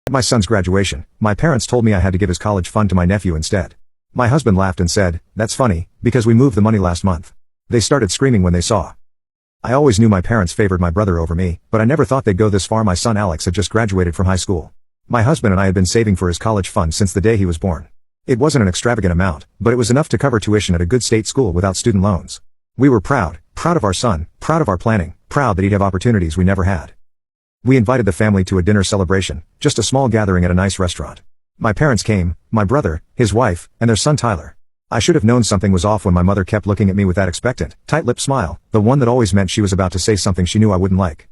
At my son's graduation, my parents told me I had to give his college fund to my nephew instead. My husband laughed and said, "That's funny, because we moved the money last month." They started screaming when they saw. I always knew my parents favored my brother over me, but I never thought they'd go this far. My son Alex had just graduated from high school. My husband and I had been saving for his college fund since the day he was born. It wasn't an extravagant amount, but it was enough to cover tuition at a good state school without student loans. We were proud of our son, proud of our planning, proud that he'd have opportunities we never had. We invited the family to a dinner celebration, just a small gathering at a nice restaurant. My parents came, my brother, his wife, and their son Tyler. I should have known something was off when my mother kept looking at me with that expectant, tight-lipped smile, the one that always meant she was about to say something she knew I wouldn't like.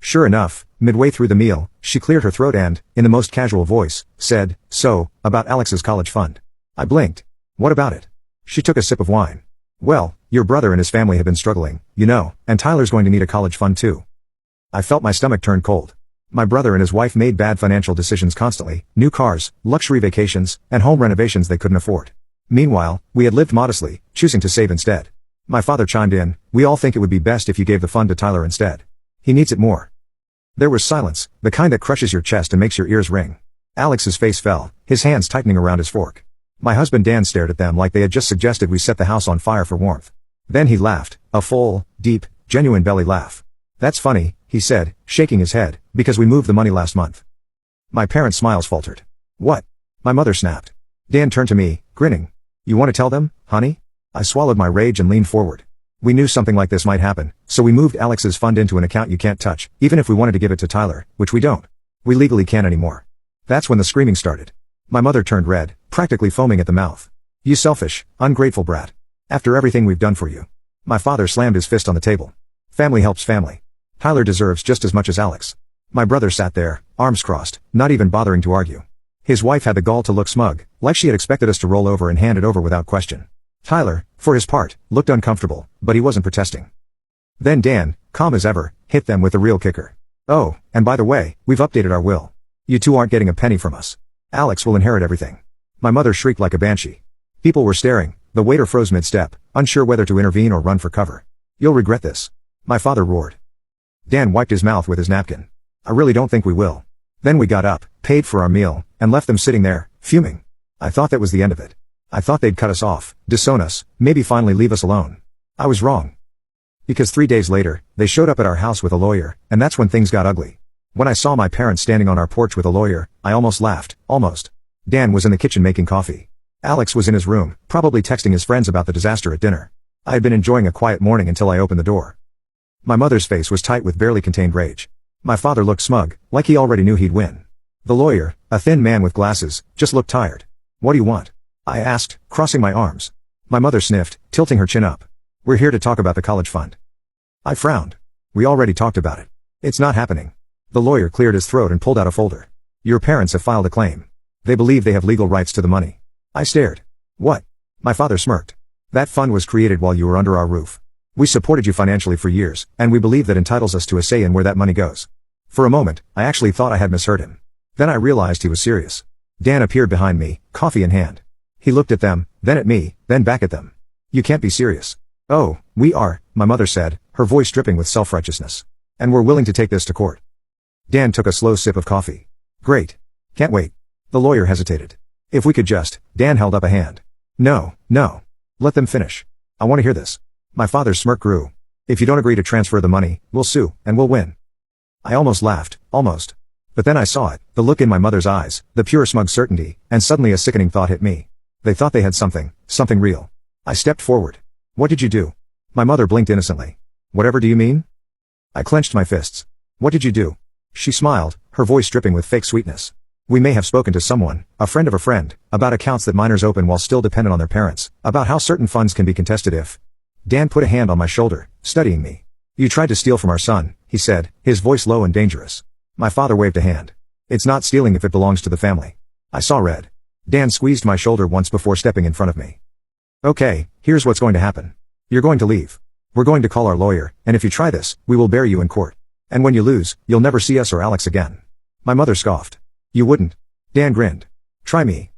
Sure enough, midway through the meal, she cleared her throat and, in the most casual voice, said, "So, about Alex's college fund." I blinked. "What about it?" She took a sip of wine. "Well, your brother and his family have been struggling, you know, and Tyler's going to need a college fund too." I felt my stomach turn cold. My brother and his wife made bad financial decisions constantly, new cars, luxury vacations, and home renovations they couldn't afford. Meanwhile, we had lived modestly, choosing to save instead. My father chimed in, "We all think it would be best if you gave the fund to Tyler instead. He needs it more." There was silence, the kind that crushes your chest and makes your ears ring. Alex's face fell, his hands tightening around his fork. My husband Dan stared at them like they had just suggested we set the house on fire for warmth. Then he laughed, a full, deep, genuine belly laugh. "That's funny," he said, shaking his head, "because we moved the money last month." My parents' smiles faltered. "What?" My mother snapped. Dan turned to me, grinning. "You want to tell them, honey?" I swallowed my rage and leaned forward. "We knew something like this might happen, so we moved Alex's fund into an account you can't touch, even if we wanted to give it to Tyler, which we don't. We legally can't anymore." That's when the screaming started. My mother turned red, practically foaming at the mouth. "You selfish, ungrateful brat. After everything we've done for you." My father slammed his fist on the table. "Family helps family. Tyler deserves just as much as Alex." My brother sat there, arms crossed, not even bothering to argue. His wife had the gall to look smug, like she had expected us to roll over and hand it over without question. Tyler, for his part, looked uncomfortable, but he wasn't protesting. Then Dan, calm as ever, hit them with the real kicker. "Oh, and by the way, we've updated our will. You two aren't getting a penny from us. Alex will inherit everything." My mother shrieked like a banshee. People were staring, the waiter froze mid-step, unsure whether to intervene or run for cover. "You'll regret this." My father roared. Dan wiped his mouth with his napkin. "I really don't think we will." Then we got up, paid for our meal, and left them sitting there, fuming. I thought that was the end of it. I thought they'd cut us off, disown us, maybe finally leave us alone. I was wrong. Because 3 days later, they showed up at our house with a lawyer, and that's when things got ugly. When I saw my parents standing on our porch with a lawyer, I almost laughed, almost. Dan was in the kitchen making coffee. Alex was in his room, probably texting his friends about the disaster at dinner. I had been enjoying a quiet morning until I opened the door. My mother's face was tight with barely contained rage. My father looked smug, like he already knew he'd win. The lawyer, a thin man with glasses, just looked tired. "What do you want?" I asked, crossing my arms. My mother sniffed, tilting her chin up. "We're here to talk about the college fund." I frowned. "We already talked about it. It's not happening." The lawyer cleared his throat and pulled out a folder. "Your parents have filed a claim. They believe they have legal rights to the money." I stared. "What?" My father smirked. "That fund was created while you were under our roof. We supported you financially for years, and we believe that entitles us to a say in where that money goes." For a moment, I actually thought I had misheard him. Then I realized he was serious. Dan appeared behind me, coffee in hand. He looked at them, then at me, then back at them. "You can't be serious." "Oh, we are," my mother said, her voice dripping with self-righteousness. "And we're willing to take this to court." Dan took a slow sip of coffee. "Great. Can't wait." The lawyer hesitated. "If we could just," Dan held up a hand. No. Let them finish. I want to hear this." My father's smirk grew. "If you don't agree to transfer the money, we'll sue, and we'll win." I almost laughed, almost. But then I saw it, the look in my mother's eyes, the pure smug certainty, and suddenly a sickening thought hit me. They thought they had something real. I stepped forward. "What did you do?" My mother blinked innocently. "Whatever do you mean?" I clenched my fists. "What did you do?" She smiled, her voice dripping with fake sweetness. "We may have spoken to someone, a friend of a friend, about accounts that minors open while still dependent on their parents, about how certain funds can be contested if..." Dan put a hand on my shoulder, studying me. "You tried to steal from our son," he said, his voice low and dangerous. My father waved a hand. "It's not stealing if it belongs to the family." I saw red. Dan squeezed my shoulder once before stepping in front of me. "Okay, here's what's going to happen. You're going to leave. We're going to call our lawyer, and if you try this, we will bury you in court. And when you lose, you'll never see us or Alex again." My mother scoffed. "You wouldn't?" Dan grinned. "Try me."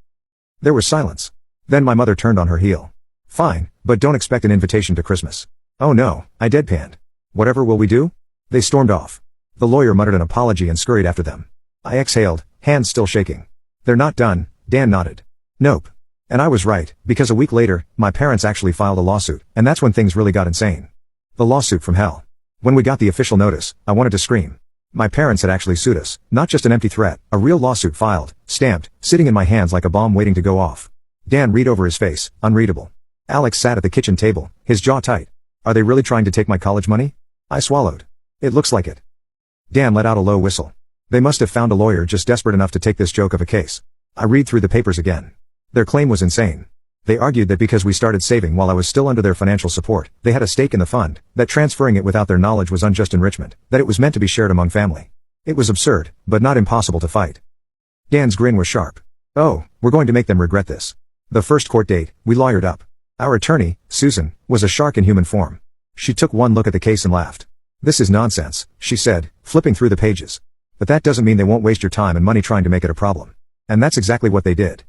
There was silence. Then my mother turned on her heel. "Fine, but don't expect an invitation to Christmas." "Oh no," I deadpanned. "Whatever will we do?" They stormed off. The lawyer muttered an apology and scurried after them. I exhaled, hands still shaking. They're not done, Dan nodded. Nope. And I was right, because a week later, my parents actually filed a lawsuit, and that's when things really got insane. The lawsuit from hell. When we got the official notice, I wanted to scream. My parents had actually sued us, not just an empty threat, a real lawsuit filed, stamped, sitting in my hands like a bomb waiting to go off. Dan read over his face, unreadable. Alex sat at the kitchen table, his jaw tight. Are they really trying to take my college money? I swallowed. It looks like it. Dan let out a low whistle. They must have found a lawyer just desperate enough to take this joke of a case. I read through the papers again. Their claim was insane. They argued that because we started saving while I was still under their financial support, they had a stake in the fund, that transferring it without their knowledge was unjust enrichment, that it was meant to be shared among family. It was absurd, but not impossible to fight. Dan's grin was sharp. Oh, we're going to make them regret this. The first court date, we lawyered up. Our attorney, Susan, was a shark in human form. She took one look at the case and laughed. This is nonsense, she said, flipping through the pages. But that doesn't mean they won't waste your time and money trying to make it a problem. And that's exactly what they did.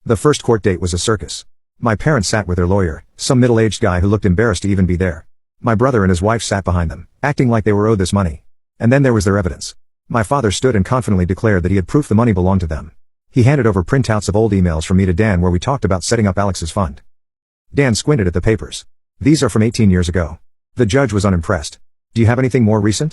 The first court date was a circus. My parents sat with their lawyer, some middle-aged guy who looked embarrassed to even be there. My brother and his wife sat behind them, acting like they were owed this money. And then there was their evidence. My father stood and confidently declared that he had proof the money belonged to them. He handed over printouts of old emails from me to Dan where we talked about setting up Alex's fund. Dan squinted at the papers. These are from 18 years ago. The judge was unimpressed. Do you have anything more recent?